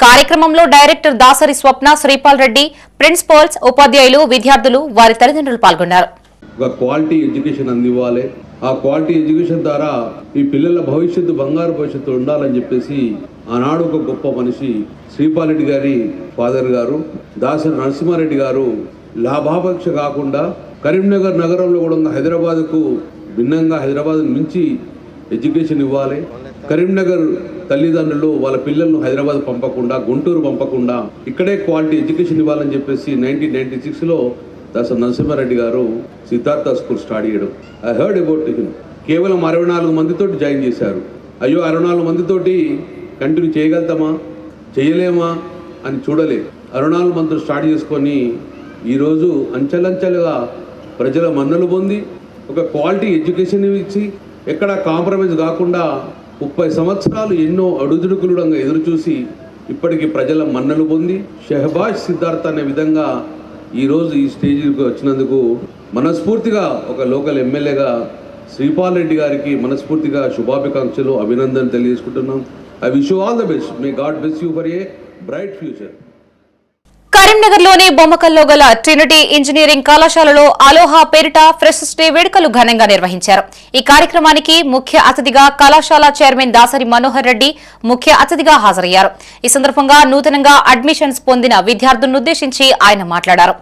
Speaker 1: కార్యక్రమంలో డైరెక్టర్ దాసరి స్వప్న, శ్రీపాల్ రెడ్డి, ప్రిన్సిపల్స్, ఉపాధ్యాయులు, విద్యార్థులు, వారి తల్లిదండ్రులు పాల్గొన్నారు.
Speaker 11: ఒక క్వాలిటీ ఎడ్యుకేషన్ అందివ్వాలి. ఆ క్వాలిటీ ఎడ్యుకేషన్ ద్వారా ఈ పిల్లల భవిష్యత్తు బంగారు భవిష్యత్తు ఉండాలని చెప్పేసి ఆనాడు ఒక గొప్ప మనిషి శ్రీపాలరెడ్డి గారి ఫాదర్ గారు దాసరి నరసింహారెడ్డి గారు లాభాపేక్ష కాకుండా కరీంనగర్ నగరంలో కూడా ఉన్న హైదరాబాద్కు భిన్నంగా హైదరాబాద్ మించి ఎడ్యుకేషన్ ఇవ్వాలి. కరీంనగర్ తల్లిదండ్రులు వాళ్ళ పిల్లలను హైదరాబాద్ పంపకుండా గుంటూరు పంపకుండా ఇక్కడే క్వాలిటీ ఎడ్యుకేషన్ ఇవ్వాలని చెప్పేసి 1996లో దాసరి నరసింహారెడ్డి గారు సిద్ధార్థ స్కూల్ స్టార్ట్ చేయడం. I heard about him. కేవలం 64 మందితోటి జాయిన్ చేశారు. అయ్యో 64 మందితోటి కంటిన్యూ చేయగలుగుతామా చేయలేమా అని చూడలే. 64 మందితో స్టార్ట్ చేసుకొని ఈరోజు అంచెలంచెలుగా ప్రజల మన్నలు పొంది ఒక క్వాలిటీ ఎడ్యుకేషన్ ఇచ్చి ఎక్కడ కాంప్రమైజ్ కాకుండా 30 సంవత్సరాలు ఎన్నో అడుగుడుకులుడంగా ఎదురు చూసి ఇప్పటికీ ప్రజల మన్నలు పొంది షహబాజ్ సిద్ధార్థ అనే విధంగా ఈరోజు ఈ స్టేజ్కి వచ్చినందుకు మనస్ఫూర్తిగా ఒక లోకల్ ఎమ్మెల్యేగా శ్రీపాలరెడ్డి గారికి మనస్ఫూర్తిగా శుభాకాంక్షలు అభినందనలు తెలియజేసుకుంటున్నాం. I wish you all the best. May God bless you for a bright future.
Speaker 1: కరీంనగర్లోని బొమ్మకల్లో గల ట్రినిటీ ఇంజనీరింగ్ కళాశాలలో అలోహా పేరిట ఫ్రెషర్స్ డే వేడుకలు ఘనంగా నిర్వహించారు. ఈ కార్యక్రమానికి ముఖ్య అతిథిగా కళాశాల చైర్మన్ దాసరి మనోహర్ రెడ్డి ముఖ్య అతిథిగా హాజరయ్యారు. ఈ సందర్భంగా నూతనంగా అడ్మిషన్స్ పొందిన విద్యార్థులనుద్దేశించి ఆయన మాట్లాడారు.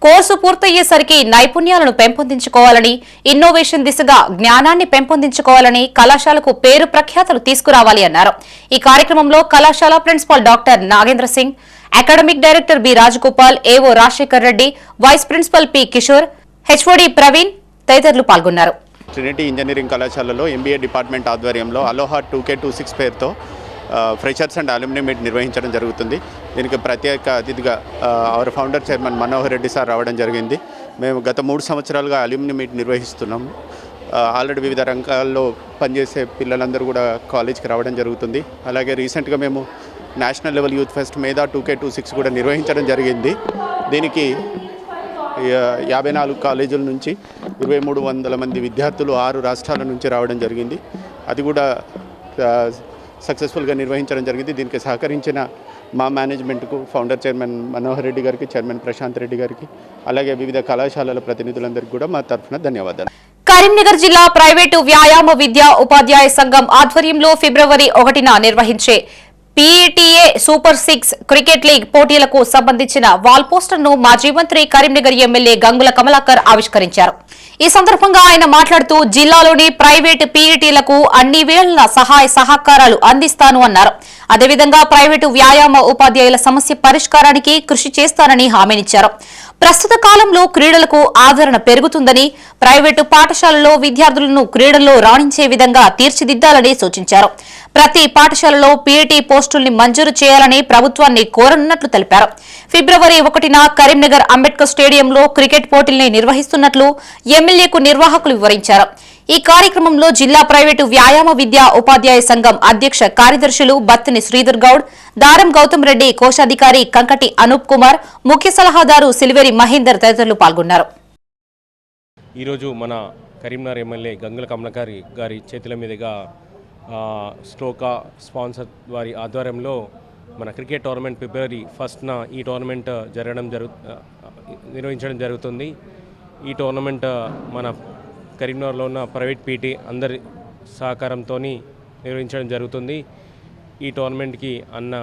Speaker 1: కోర్సు పూర్తయ్యేసరికి నైపుణ్యాలను పెంపొందించుకోవాలని, ఇన్నోవేషన్ దిశగా జ్ఞానాన్ని పెంపొందించుకోవాలని, కళాశాలకు పేరు ప్రఖ్యాతలు తీసుకురావాలి అన్నారు. ఈ కార్యక్రమంలో కళాశాల principal doctor Nagendra Singh, academic director B Rajagopal, AO Rajasekhar Reddy, vice principal P Kishore, HOD Praveen తదితరులు పాల్గొన్నారు.
Speaker 12: ట్రినిటీ ఇంజనీరింగ్ కళాశాలలో ఎంబీఏ డిపార్ట్మెంట్ ఆధ్వర్యంలో అలోహా 2K26 పేరుతో ఫ్రెషర్స్ అండ్ అల్యూమినీ మీట్ నిర్వహించడం జరుగుతుంది. దీనికి ప్రత్యేక అతిథిగా our founder chairman Manohar Reddy sir రావడం జరిగింది. మేము గత 3 సంవత్సరాలుగా అల్యూమినీ మీట్ నిర్వహిస్తున్నాము. ఆల్రెడీ వివిధ రంగాల్లో పనిచేసే పిల్లలందరూ కూడా కాలేజ్కి రావడం జరుగుతుంది. అలాగే రీసెంట్గా మేము నేషనల్ లెవెల్ యూత్ ఫెస్ట్ మేధా 2K26 కూడా నిర్వహించడం జరిగింది. దీనికి 54 కాలేజీల నుంచి 2300 మంది విద్యార్థులు 6 రాష్ట్రాల నుంచి రావడం జరిగింది. అది కూడా సక్సెస్ఫుల్గా నిర్వహించడం జరిగింది. దీనికి సహకరించిన మా మేనేజ్మెంట్కు ఫౌండర్ చైర్మన్ మనోహర్ రెడ్డి గారికి, చైర్మన్ ప్రశాంత్ రెడ్డి గారికి, అలాగే వివిధ కళాశాలల ప్రతినిధులందరికీ కూడా మా తరఫున ధన్యవాదాలు.
Speaker 1: కరీంనగర్ జిల్లా ప్రైవేటు వ్యాయామ విద్యా ఉపాధ్యాయ సంఘం ఆధ్వర్యంలో ఫిబ్రవరి 1న నిర్వహించే పీఈటీఏ సూపర్ 6 క్రికెట్ లీగ్ పోటీలకు సంబంధించిన వాల్ పోస్టర్ను మాజీ మంత్రి కరీంనగర్ ఎమ్మెల్యే గంగుల కమలాకర్ ఆవిష్కరించారు. ఈ సందర్భంగా ఆయన మాట్లాడుతూ జిల్లాలోని ప్రైవేటు పీఈటీలకు అన్ని వేళల సహాయ సహకారాలు అందిస్తాను అన్నారు. అదేవిధంగా ప్రైవేటు వ్యాయామ ఉపాధ్యాయుల సమస్య పరిష్కారానికి కృషి చేస్తానని హామీనిచ్చారు. ప్రస్తుత కాలంలో క్రీడలకు ఆదరణ పెరుగుతుందని, ప్రైవేటు పాఠశాలల్లో విద్యార్థులను క్రీడల్లో రాణించే విధంగా తీర్చిదిద్దాలని సూచించారు. ప్రతి పాఠశాలలో పీఈటీ పోస్టుల్ని మంజూరు చేయాలని ప్రభుత్వాన్ని కోరనున్నట్లు తెలిపారు. ఫిబ్రవరి 1న కరీంనగర్ అంబేద్కర్ స్టేడియంలో క్రికెట్ పోటీల్ని నిర్వహిస్తున్నట్లు ఎమ్మెల్యేకు నిర్వాహకులు వివరించారు. ఈ కార్యక్రమంలో జిల్లా ప్రైవేటు వ్యాయామ విద్యా ఉపాధ్యాయ సంఘం అధ్యక్ష కార్యదర్శులు బత్తిని శ్రీధర్ గౌడ్, దారం గౌతమ్ రెడ్డి, కోశాధికారి కంకటి అనూప్ కుమార్, ముఖ్య సలహాదారు సిల్వేరి మహేందర్ తదితరులు పాల్గొన్నారు.
Speaker 13: ఈరోజు మన కరీంనగర్ ఎమ్మెల్యే గంగుల కమలాకర్ గారి చేతుల మీదుగా స్లోకా స్పాన్సర్ వారి ఆధ్వర్యంలో మన క్రికెట్ టోర్నమెంట్ ఫిబ్రవరి 1న ఈ టోర్నమెంట్ నిర్వహించడం జరుగుతుంది. ఈ టోర్నమెంట్ మన కరీంనగర్లో ఉన్న ప్రైవేట్ పీటీ అందరి సహకారంతో నిర్వహించడం జరుగుతుంది. ఈ టోర్నమెంట్కి అన్న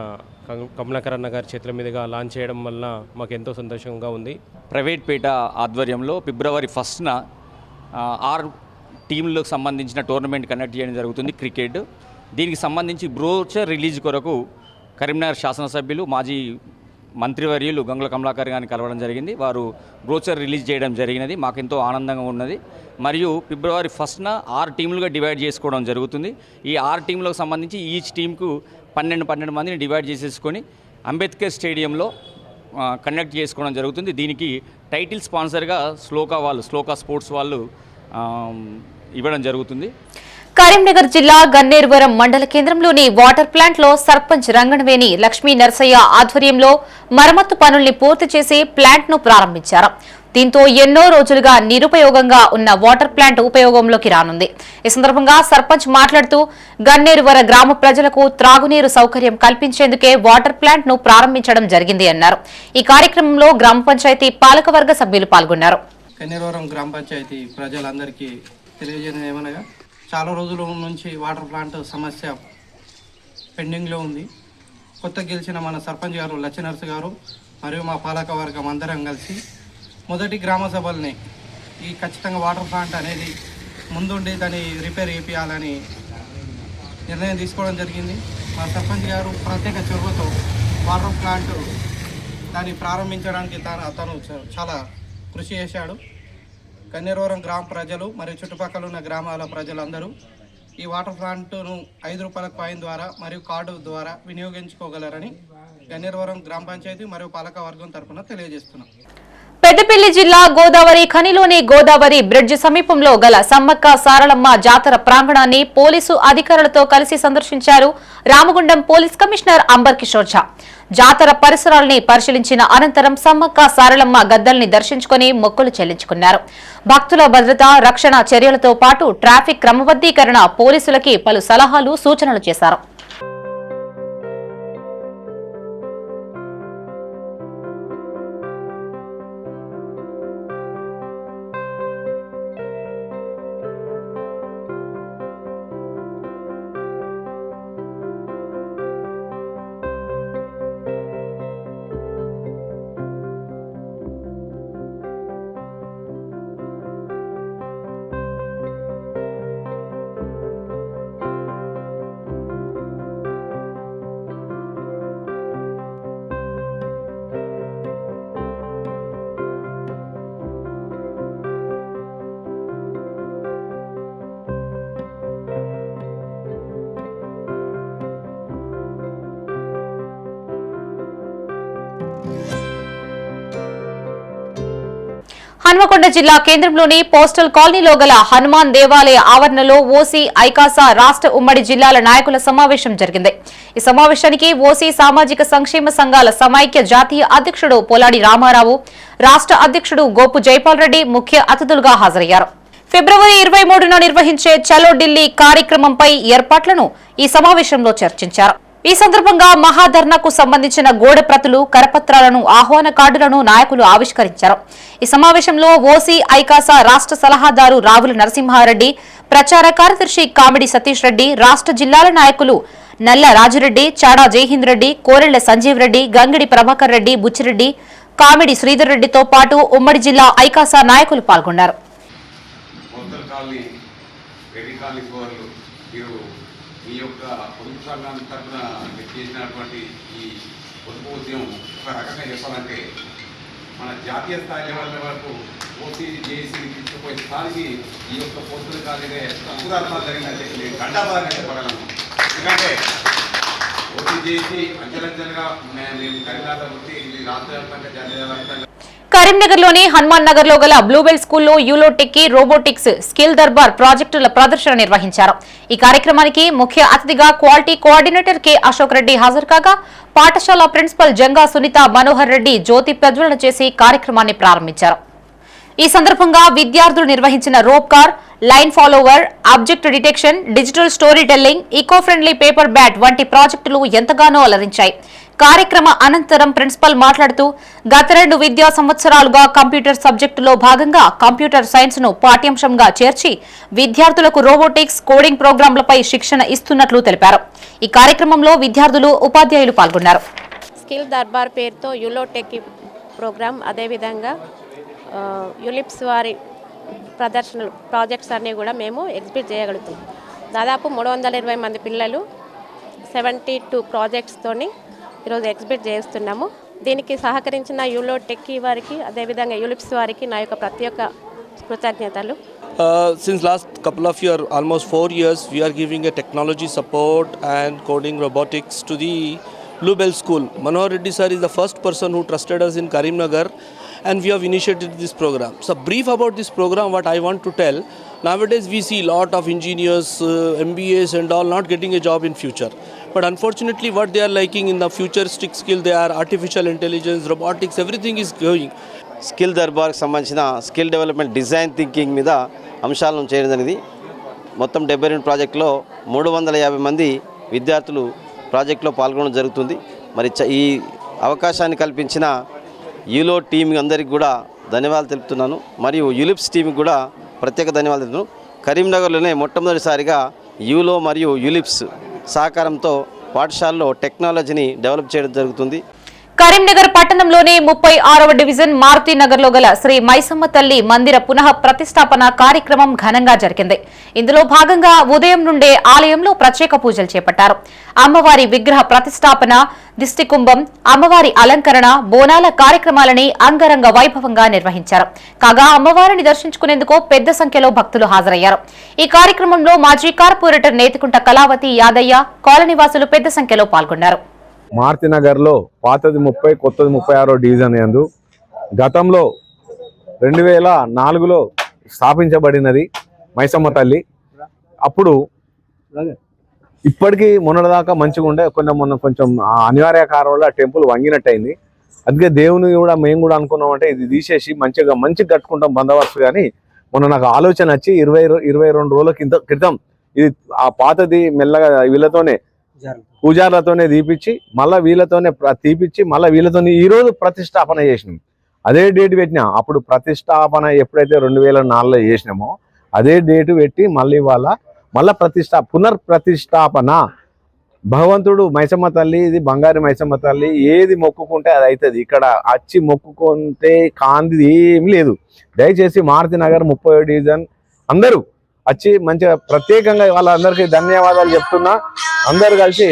Speaker 13: కమలాకర్ అన్న గారి చేతుల మీదుగా లాంచ్ చేయడం వల్ల మాకు ఎంతో సంతోషంగా ఉంది.
Speaker 14: ప్రైవేట్ పీట ఆధ్వర్యంలో ఫిబ్రవరి 1న 6 టీంలకు సంబంధించిన టోర్నమెంట్ కండక్ట్ చేయడం జరుగుతుంది క్రికెట్. దీనికి సంబంధించి బ్రోచర్ రిలీజ్ కొరకు కరీంనగర్ శాసనసభ్యులు మాజీ మంత్రివర్యులు గంగుల కమలాకర్ గారిని కలవడం జరిగింది. వారు బ్రోచర్ రిలీజ్ చేయడం జరిగినది. మాకెంతో ఆనందంగా ఉన్నది. మరియు ఫిబ్రవరి 1న 6 టీంలుగా డివైడ్ చేసుకోవడం జరుగుతుంది. ఈ 6 టీంలకు సంబంధించి ఈచ్ టీంకు 12 మందిని డివైడ్ చేసేసుకొని అంబేద్కర్ స్టేడియంలో కండక్ట్ చేసుకోవడం జరుగుతుంది. దీనికి టైటిల్ స్పాన్సర్గా స్లోకా స్పోర్ట్స్ వాళ్ళు ఇవ్వడం జరుగుతుంది.
Speaker 1: కరీంనగర్ జిల్లా గన్నేరువరం మండల కేంద్రంలోని వాటర్ ప్లాంట్ లో సర్పంచ్ రంగణవేణి లక్ష్మీ నరసయ్య ఆధ్వర్యంలో మరమ్మత్తు పనుల్ని పూర్తి చేసి ప్లాంట్ ను ప్రారంభించారు. దీంతో ఎన్నో రోజులుగా నిరుపయోగంగా ఉన్న వాటర్ ప్లాంట్ ఉపయోగంలోకి రానుంది. ఈ సందర్భంగా సర్పంచ్ మాట్లాడుతూ గన్నేరువర గ్రామ ప్రజలకు త్రాగునీరు సౌకర్యం కల్పించేందుకే వాటర్ ప్లాంట్ ను ప్రారంభించడం జరిగింది అన్నారు. ఈ కార్యక్రమంలో గ్రామ పంచాయతీ పాలకవర్గ సభ్యులు పాల్గొన్నారు.
Speaker 15: గన్నేరువరం గ్రామ పంచాయతీ ప్రజలందరికీ తెలియజేయడం ఏమనగా చాలా రోజుల నుంచి వాటర్ ప్లాంట్ సమస్య పెండింగ్లో ఉంది. కొత్త గెలిచిన మన సర్పంచ్ గారు లచ్చనర్సు గారు మరియు మా పాలక వర్గం అందరం కలిసి మొదటి గ్రామ సభల్ని ఈ ఖచ్చితంగా వాటర్ ప్లాంట్ అనేది ముందుండి దాన్ని రిపేర్ చేయాలని నిర్ణయం తీసుకోవడం జరిగింది. మా సర్పంచ్ గారు ప్రత్యేక చొరవతో వాటర్ ప్లాంట్ దాన్ని ప్రారంభించడానికి తను చాలా కృషి చేశాడు. కన్నేరవరం గ్రామ ప్రజలు మరియు చుట్టుపక్కల ఉన్న గ్రామాల ప్రజలందరూ ఈ వాటర్ ప్లాంట్ను 5 రూపాయల కాయిన్ ద్వారా మరియు కార్డు ద్వారా వినియోగించుకోగలరని కన్నేరవరం గ్రామ పంచాయతీ మరియు పాలక వర్గం తరఫున తెలియజేస్తున్నాం.
Speaker 1: పెద్దపల్లి జిల్లా గోదావరి ఖనిలోని గోదావరి బ్రిడ్జ్ సమీపంలో గల సమ్మక్క సారలమ్మ జాతర ప్రాంగణాన్ని పోలీసు అధికారులతో కలిసి సందర్శించారు రామగుండం పోలీస్ కమిషనర్ అంబర్ కిషోర్ ఝా. జాతర పరిసరాల్ని పరిశీలించిన అనంతరం సమ్మక్క సారలమ్మ గద్దల్ని దర్శించుకుని మొక్కులు చెల్లించుకున్నారు. భక్తుల భద్రత రక్షణ చర్యలతో పాటు ట్రాఫిక్ క్రమబద్దీకరణ పోలీసులకి పలు సలహాలు సూచనలు చేశారు. హన్మకొండ జిల్లా కేంద్రంలోని పోస్టల్ కాలనీలో గల హనుమాన్ దేవాలయ ఆవరణలో ఓసీ ఐకాసా రాష్ట్ర ఉమ్మడి జిల్లాల నాయకుల సమావేశం జరిగింది. ఈ సమావేశానికి ఓసీ సామాజిక సంక్షేమ సంఘాల సమైక్య జాతీయ అధ్యక్షుడు పోలాడి రామారావు, రాష్ట్ర అధ్యక్షుడు గోపు జైపాల్ రెడ్డి ముఖ్య అతిథులుగా హాజరయ్యారు. ఫిబ్రవరి 23న నిర్వహించే చలో ఢిల్లీ కార్యక్రమంపై ఏర్పాట్లను ఈ సమావేశంలో చర్చించారు. ఈ సందర్భంగా మహాధర్నాకు సంబంధించిన గోడ ప్రతులు, కరపత్రాలను, ఆహ్వాన కార్డులను నాయకులు ఆవిష్కరించారు. ఈ సమావేశంలో ఓసీ ఐకాసా రాష్ట్ర సలహాదారు రావుల నరసింహారెడ్డి, ప్రచార కార్యదర్శి కామిడి సతీష్ రెడ్డి, రాష్ట్ర జిల్లాల నాయకులు నల్ల రాజిరెడ్డి, చాడా జైహింద్ రెడ్డి, కోరెళ్ల సంజీవ్ రెడ్డి, గంగిడి ప్రభాకర్ రెడ్డి, బుచ్చిరెడ్డి, కామిడి శ్రీధర్ రెడ్డితో పాటు ఉమ్మడి జిల్లా ఐకాసా నాయకులు పాల్గొన్నారు.
Speaker 16: ఈ యొక్క పొదుపు సంఘం తరఫున చేసినటువంటి ఈ పొదుపు ఉద్యమం ఒక రకంగా చెప్పాలంటే మన జాతీయ స్థాయి లెవెల్ వరకు ఓసీ జేఏసీని తీసుకుపోయే స్థాయికి ఈ యొక్క పొద్దుల కాలేజీ ఉదాహరణ జరిగిందంటే నేను గండాబాగా చెప్పగలను. ఎందుకంటే ఓసీ జేఏసీ అంచెలంచెలుగా మేము కరీంనగర్ వచ్చి రాష్ట్ర వ్యాప్తంగా జాతీయ వ్యాప్తంగా
Speaker 1: కరీంనగర్లోని హనుమాన్ నగర్ లో గల బ్లూబెల్ స్కూల్లో యూలోటెక్ రోబోటిక్స్ స్కిల్ దర్బార్ ప్రాజెక్టుల ప్రదర్శన నిర్వహించారు. ఈ కార్యక్రమానికి ముఖ్య అతిథిగా quality coordinator K Ashok Reddy హాజరు కాగా పాఠశాల ప్రిన్సిపల్ జంగా సునీత మనోహర్ రెడ్డి జ్యోతి ప్రజ్వలన చేసి కార్యక్రమాన్ని ప్రారంభించారు. ఈ సందర్భంగా విద్యార్థులు నిర్వహించిన rope car, line follower, object detection, digital story telling, eco friendly paper bat వంటి ప్రాజెక్టులు ఎంతగానో అలరించాయి. కార్యక్రమ అనంతరం ప్రిన్సిపల్ మాట్లాడుతూ గత 2 విద్యా సంవత్సరాలుగా కంప్యూటర్ సబ్జెక్టులో భాగంగా కంప్యూటర్ సైన్స్ ను పాఠ్యాంశంగా చేర్చి విద్యార్థులకు రోబోటిక్స్, కోడింగ్ ప్రోగ్రాంలపై శిక్షణ ఇస్తున్నట్లు తెలిపారు. ఈ కార్యక్రమంలో విద్యార్థులు, ఉపాధ్యాయులు పాల్గొన్నారు.
Speaker 17: స్కిల్ దర్బార్ పేరుతో యూలోటెక్ ప్రోగ్రాం, అదేవిధంగా యూలిప్స్ వారి ప్రదర్శనలు, ప్రాజెక్ట్స్ అన్నీ కూడా మేము ఎగ్జిబిట్ చేయగలుగుతాం. దాదాపు 320 మంది పిల్లలు 72 ప్రాజెక్ట్స్తోని ఈరోజు ఎగ్జిబిట్ చేస్తున్నాము. దీనికి సహకరించిన యూలోటెక్ వారికి, అదేవిధంగా యూలిప్స్ వారికి నా యొక్క ప్రత్యేక కృతజ్ఞతలు.
Speaker 18: Since last couple of years, almost 4 years, we are giving a technology support and coding robotics to the Bluebell School. Manohar Reddy sir is the first person who trusted us in Karimnagar, and we have initiated this program. So brief about this program, what I want to tell, nowadays we see lot of engineers, MBAs and all not getting a job in future. But unfortunately what they are liking in the futuristic skill, they are artificial intelligence, robotics, everything is going.
Speaker 19: Skill దర్బార్కి సంబంధించిన skill development design thinking మీద అంశాలను చేయడం జరిగింది. మొత్తం 72 ప్రాజెక్టులో 350 మంది విద్యార్థులు ప్రాజెక్టులో పాల్గొనడం జరుగుతుంది. మరి ఈ అవకాశాన్ని కల్పించిన యూలో టీం అందరికీ కూడా ధన్యవాదాలు తెలుపుతున్నాను. మరియు యూలిప్స్ టీంకి కూడా ప్రత్యేక ధన్యవాదాలు తెలుపుతున్నాను. కరీంనగర్లోనే మొట్టమొదటిసారిగా యూలో మరియు యూలిప్స్ సహకారంతో పాఠశాలలో టెక్నాలజీని డెవలప్ చేయడం జరుగుతుంది.
Speaker 1: కరీంనగర్ పట్టణంలోని 36వ డివిజన్ మారుతినగర్లో గల శ్రీ మైసమ్మ తల్లి మందిర పునః ప్రతిష్టాపన కార్యక్రమం ఘనంగా జరిగింది. ఇందులో భాగంగా ఉదయం నుండే ఆలయంలో ప్రత్యేక పూజలు చేపట్టారు. అమ్మవారి విగ్రహ ప్రతిష్టాపన, దిష్టికుంభం, అమ్మవారి అలంకరణ, బోనాల కార్యక్రమాలని అంగరంగ వైభవంగా నిర్వహించారు. కాగా అమ్మవారిని దర్శించుకునేందుకు పెద్ద సంఖ్యలో భక్తులు హాజరయ్యారు. ఈ కార్యక్రమంలో మాజీ కార్పొరేటర్ నేతికుంట కళావతి యాదయ్య, కాలనీవాసులు పెద్ద సంఖ్యలో పాల్గొన్నారు.
Speaker 20: మారుతినగర్లో పాతది 30, కొత్తది 36వ డివిజన్ యందు గతంలో 2004లో స్థాపించబడినది మైసమ్మ తల్లి. అప్పుడు ఇప్పటికీ మొన్నటిదాకా మంచిగా ఉండే, కొంచెం అనివార్య కారణంలో టెంపుల్ వంగినట్టయింది. అందుకే దేవుని కూడా మేము కూడా అనుకున్నామంటే ఇది తీసేసి మంచిగా కట్టుకుంటాం బందోబస్తు. కానీ మొన్న నాకు ఆలోచన వచ్చి 22 రోజుల క్రితం ఇది ఆ పాతది మెల్లగా వీళ్ళతోనే పూజారులతోనే తీపిచ్చి మళ్ళీ వీళ్ళతోనే ఈ రోజు ప్రతిష్టాపన చేసినాం. అదే డేట్ పెట్టినా. అప్పుడు ప్రతిష్టాపన ఎప్పుడైతే 2004లో చేసినామో అదే డేటు పెట్టి మళ్ళీ పునర్ప్రతిష్టాపన. భగవంతుడు మైసమ్మ తల్లి, ఇది బంగారు మైసమ్మ తల్లి, ఏది మొక్కుకుంటే అది అవుతుంది. ఇక్కడ వచ్చి మొక్కుకుంటే కాంది ఏం లేదు. దయచేసి మారుతినగర్ 30వ డివిజన్ అందరూ వచ్చి మంచిగా ప్రత్యేకంగా వాళ్ళందరికీ ధన్యవాదాలు చెప్తున్నా. అందరు కలిసి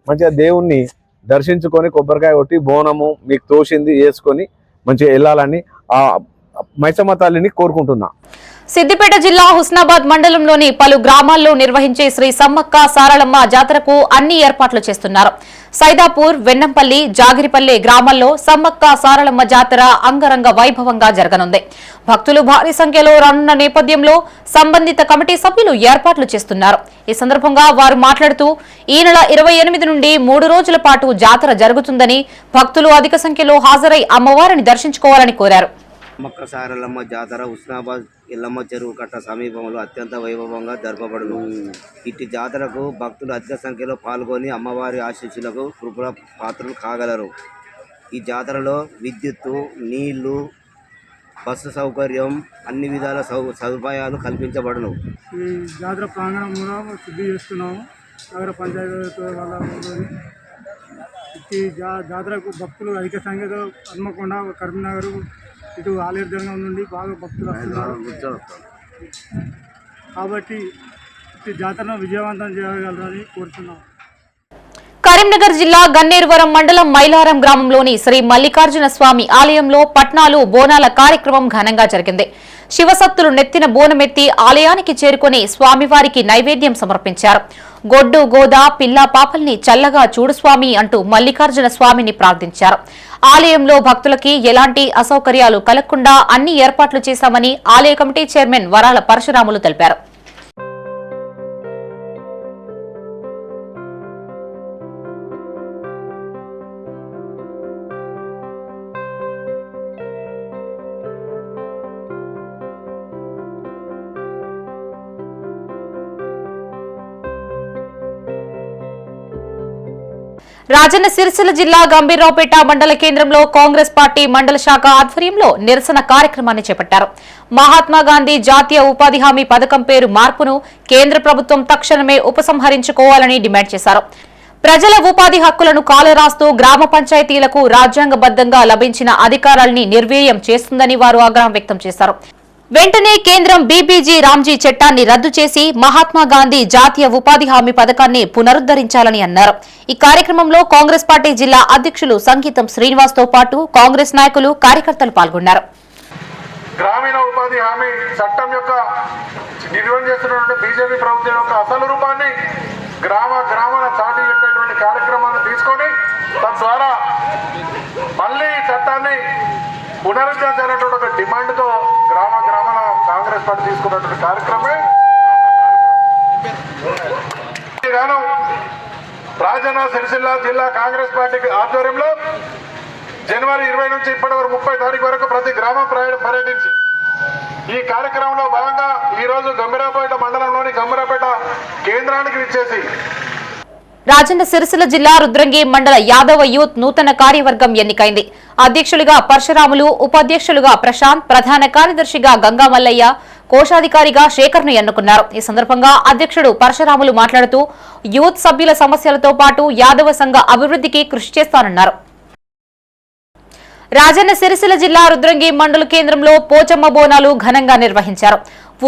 Speaker 20: మంచిగా దేవుణ్ణి దర్శించుకొని కొబ్బరికాయ కొట్టి బోనము మీకు తోచింది వేసుకొని మంచిగా వెళ్ళాలని ఆ మైసమ్మ తల్లిని కోరుకుంటున్నా.
Speaker 1: సిద్దిపేట జిల్లా హుస్నాబాద్ మండలంలోని పలు గ్రామాల్లో నిర్వహించే శ్రీ సమ్మక్క సారళమ్మ జాతరకు అన్ని ఏర్పాట్లు చేస్తున్నారు. సైదాపూర్, వెన్నంపల్లి, జాగిరిపల్లి గ్రామాల్లో సమ్మక్క సారళమ్మ జాతర అంగరంగ వైభవంగా జరగనుంది. భక్తులు భారీ సంఖ్యలో రానున్న నేపథ్యంలో సంబంధిత కమిటీ సభ్యులు ఏర్పాట్లు చేస్తున్నారు. ఈ సందర్భంగా వారు మాట్లాడుతూ ఈ నెల 28 నుండి 3 రోజుల పాటు జాతర జరుగుతుందని, భక్తులు అధిక సంఖ్యలో హాజరై అమ్మవారిని దర్శించుకోవాలని కోరారు.
Speaker 21: సమ్మక్క సారలమ్మ జాతర హుస్నాబాద్ ఎల్లమ్మ చెరువు కట్ట సమీపంలో అత్యంత వైభవంగా జరపబడును. ఇట్టి జాతరకు భక్తులు అధిక సంఖ్యలో పాల్గొని అమ్మవారి ఆశీస్సులకు కృపణ పాత్రలు కాగలరు. ఈ జాతరలో విద్యుత్తు, నీళ్లు, బస్సు సౌకర్యం, అన్ని విధాల సదుపాయాలు కల్పించబడును.
Speaker 4: ఈ జాతర ప్రాంగణం కూడా శుద్ధి చేస్తున్నాము. నగర పంచాయతీ వాళ్ళ ఈ జాతరకు భక్తులు అధిక సంఖ్యలో హన్మకొండ, కరీంనగర్, ఇటు ఆలేరు నుండి బాగా భక్తులు వస్తున్నారు. కాబట్టి ఈ జాతరను విజయవంతం చేయగలరని కోరుతున్నాం.
Speaker 1: కరీంనగర్ జిల్లా గన్నేరువరం మండలం మైలారం గ్రామంలోని శ్రీ మల్లికార్జున స్వామి ఆలయంలో పట్నాలు, బోనాల కార్యక్రమం ఘనంగా జరిగింది. శివసత్తులు నెత్తిన బోనమెత్తి ఆలయానికి చేరుకుని స్వామివారికి నైవేద్యం సమర్పించారు. గొడ్డు, గోదా, పిల్ల పాపల్ని చల్లగా చూడు స్వామి అంటూ మల్లికార్జున స్వామిని ప్రార్థించారు. ఆలయంలో భక్తులకి ఎలాంటి అసౌకర్యాలు కలగకుండా అన్ని ఏర్పాట్లు చేశామని ఆలయ కమిటీ చైర్మన్ వరాల పరశురాములు తెలిపారు. రాజన్న సిరిసిల్ల జిల్లా గంభీరావుపేట మండల కేంద్రంలో కాంగ్రెస్ పార్టీ మండల శాఖ ఆధ్వర్యంలో నిరసన కార్యక్రమాన్ని చేపట్టారు. మహాత్మాగాంధీ జాతీయ ఉపాధి హామీ పథకం పేరు మార్పును కేంద్ర ప్రభుత్వం తక్షణమే ఉపసంహరించుకోవాలని డిమాండ్ చేశారు. ప్రజల ఉపాధి హక్కులను కాలరాస్తూ గ్రామ పంచాయతీలకు రాజ్యాంగబద్దంగా లభించిన అధికారాల్ని నిర్వీర్యం చేస్తుందని వారు ఆగ్రహం వ్యక్తం చేశారు. వెంటనే కేంద్రం బీబీజీ రామ్జీ చట్టాన్ని రద్దు చేసి మహాత్మాగాంధీ జాతీయ ఉపాధి హామీ పథకాన్ని పునరుద్దరించాలని అన్నారు. ఈ కార్యక్రమంలో కాంగ్రెస్ పార్టీ జిల్లా అధ్యక్షులు సంగీతం శ్రీనివాస్ తో పాటు కాంగ్రెస్ నాయకులు, కార్యకర్తలు పాల్గొన్నారు.
Speaker 4: గ్రామీణ ఉపాధి హామీ చట్టం యొక్క నిర్వహణ చేస్తున్నటువంటి బీజేపీ ప్రభుత్వం యొక్క అసలు రూపాన్ని గ్రామాల చాటి చెప్పేటువంటి కార్యక్రమాన్ని తీసుకొని తద్వారా మళ్ళీ చట్టాన్ని పునరుద్ధరించాలనేటువంటి ఒక డిమాండ్తో గ్రామాల కాంగ్రెస్ పార్టీ తీసుకున్నటువంటి కార్యక్రమమే గాను రాజన్న సిరిసిల్ల జిల్లా కాంగ్రెస్ పార్టీ ఆధ్వర్యంలో జనవరి 20 నుంచి ఇప్పటి వరకు 30 తారీఖు వరకు ప్రతి గ్రామం పర్యటించి ఈ కార్యక్రమంలో భాగంగా ఈరోజు గంభీరావుపేట మండలంలోని గంభీరావుపేట కేంద్రానికి విచ్చేసి
Speaker 1: రాజన్న సిరిసిల్ల జిల్లా రుద్రంగి మండల యాదవ యూత్ నూతన కార్యవర్గం ఎన్నికైంది. అధ్యక్షులుగా పరశురాములు, ఉపాధ్యక్షులుగా ప్రశాంత్, ప్రధాన కార్యదర్శిగా గంగామల్లయ్య, కోశాధికారిగా శేఖర్ను ఎన్నుకున్నారు. ఈ సందర్భంగా అధ్యక్షుడు పరశురాములు మాట్లాడుతూ యూత్ సభ్యుల సమస్యలతో పాటు యాదవ సంఘ అభివృద్ధికి కృషి చేస్తానన్నారు. రాజన్న సిరిసిల్ల జిల్లా రుద్రంగి మండల కేంద్రంలో పోచమ్మ బోనాలు ఘనంగా నిర్వహించారు.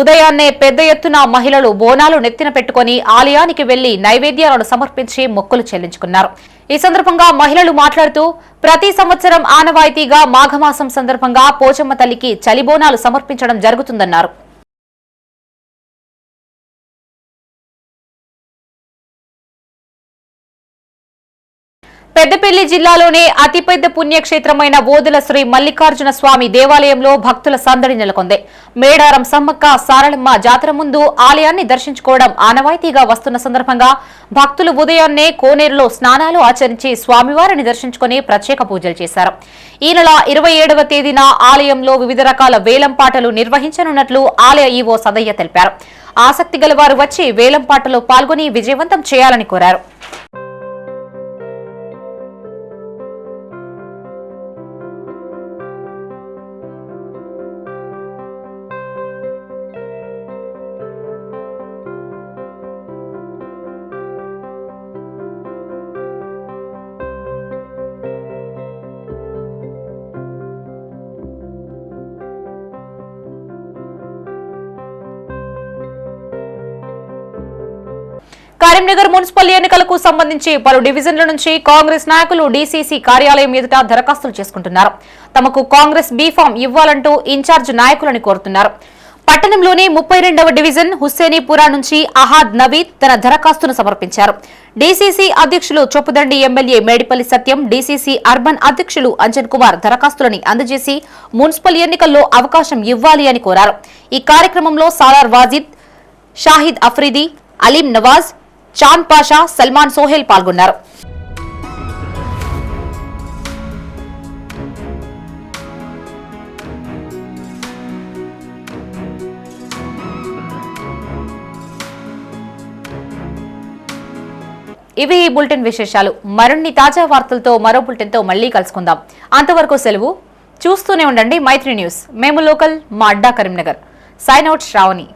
Speaker 1: ఉదయాన్నే పెద్ద ఎత్తున మహిళలు బోనాలు నెత్తిన పెట్టుకుని ఆలయానికి వెళ్లి నైవేద్యాలను సమర్పించి మొక్కులు చెల్లించుకున్నారు. ఈ సందర్భంగా మహిళలు మాట్లాడుతూ ప్రతి సంవత్సరం ఆనవాయితీగా మాఘమాసం సందర్భంగా పోచమ్మ తల్లికి చలి బోనాలు సమర్పించడం జరుగుతుందన్నారు. పెద్దపల్లి జిల్లాలోనే అతిపెద్ద పుణ్యక్షేత్రమైన ఓదెల శ్రీ మల్లికార్జున స్వామి దేవాలయంలో భక్తుల సందడి నెలకొంది. మేడారం సమ్మక్క సారళమ్మ జాతర ముందు ఆలయాన్ని దర్శించుకోవడం ఆనవాయితీగా వస్తున్న సందర్భంగా భక్తులు ఉదయాన్నే కోనేరులో స్నానాలు ఆచరించి స్వామివారిని దర్శించుకుని ప్రత్యేక పూజలు చేశారు. ఈ నెల 27వ తేదీన ఆలయంలో వివిధ రకాల వేలంపాటలు నిర్వహించనున్నట్లు ఆలయ ఈవో సదయ్య తెలిపారు. ఆసక్తి గలవారు వచ్చి వేలంపాటలో పాల్గొని విజయవంతం చేయాలని కోరారు. కరీంనగర్ మున్సిపల్ ఎన్నికలకు సంబంధించి పలు డివిజన్ల నుంచి కాంగ్రెస్ నాయకులు డీసీసీ కార్యాలయం ఎదుట దరఖాస్తులు చేసుకుంటున్నారు. తమకు కాంగ్రెస్ బీఫామ్ ఇవ్వాలంటూ ఇన్ఛార్జ్ నాయకులను కోరుతున్నారు. పట్టణంలోని 32వ డివిజన్ హుస్సేనీపురా నుంచి అహాద్ నవీద్ తన దరఖాస్తును సమర్పించారు. డీసీసీ అధ్యక్షులు చొప్పుదండి ఎమ్మెల్యే మేడిపల్లి సత్యం, డీసీసీ అర్బన్ అధ్యక్షులు అంజన్ కుమార్ దరఖాస్తులను అందజేసి మున్సిపల్ ఎన్నికల్లో అవకాశం ఇవ్వాలి అని కోరారు. ఈ కార్యక్రమంలో సాలార్ వాజిద్, షాహిద్ అఫ్రీది, అలీం నవాజ్, చాంద్ పాషా, సల్మాన్ సోహెల్ పాల్గొన్నారు. ఇవి ఈ బులెటిన్ విశేషాలు. మరిన్ని తాజా వార్తలతో మరో బులెటిన్తో మళ్లీ కలుసుకుందాం. అంతవరకు సెలవు. చూస్తూనే ఉండండి మైత్రి న్యూస్. మేము లోకల్, మా అడ్డా కరీంనగర్. Sign out Shravani.